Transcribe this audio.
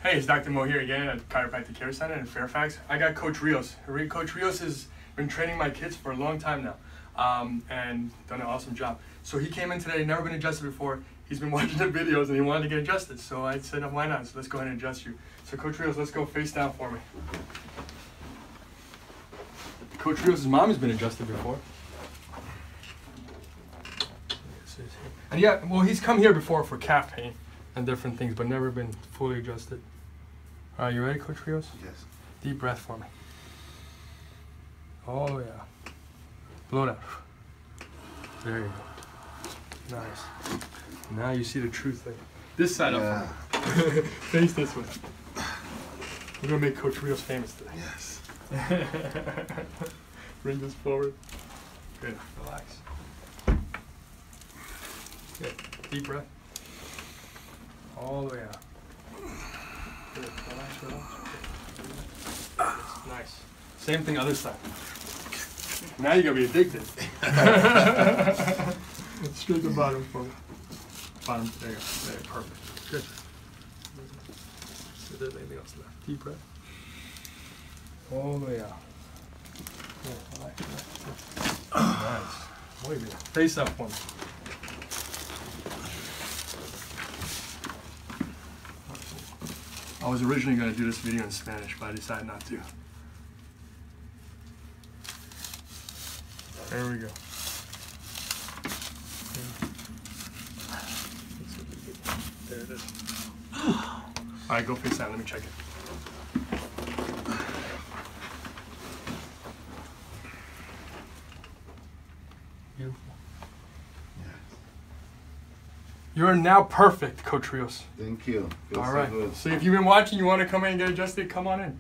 Hey, it's Dr. Mo here again at Chiropractic Care Center in Fairfax. I got Coach Rios. Coach Rios has been training my kids for a long time now and done an awesome job. So he came in today, never been adjusted before. He's been watching the videos and he wanted to get adjusted. So I said, why not? So let's go ahead and adjust you. So Coach Rios, let's go face down for me. Coach Rios' mom has been adjusted before. And yeah, well, he's come here before for calf pain and different things, but never been fully adjusted. All right, you ready, Coach Rios? Yes. Deep breath for me. Oh, yeah. Blow it out. There you go. Nice. Now you see the true thing. This side up. Face this way. We're going to make Coach Rios famous today. Yes. Bring this forward. Good. Relax. Good. Deep breath. All the way out. Good. Relax, relax. Nice. Same thing other side. Now you're going to be addicted. Straight to the bottom for me. Bottom. There you go. There, perfect. Good. If there's anything else left. Deep breath. All the way out. Good. Relax, relax. Nice. Muy bien. Face up one. I was originally going to do this video in Spanish, but I decided not to. There we go. There it is. All right, go face down. Let me check it. Beautiful. Yes. You are now perfect, Coach Rios. Thank you. Feels All right. so good. So if you've been watching, you want to come in and get adjusted, come on in.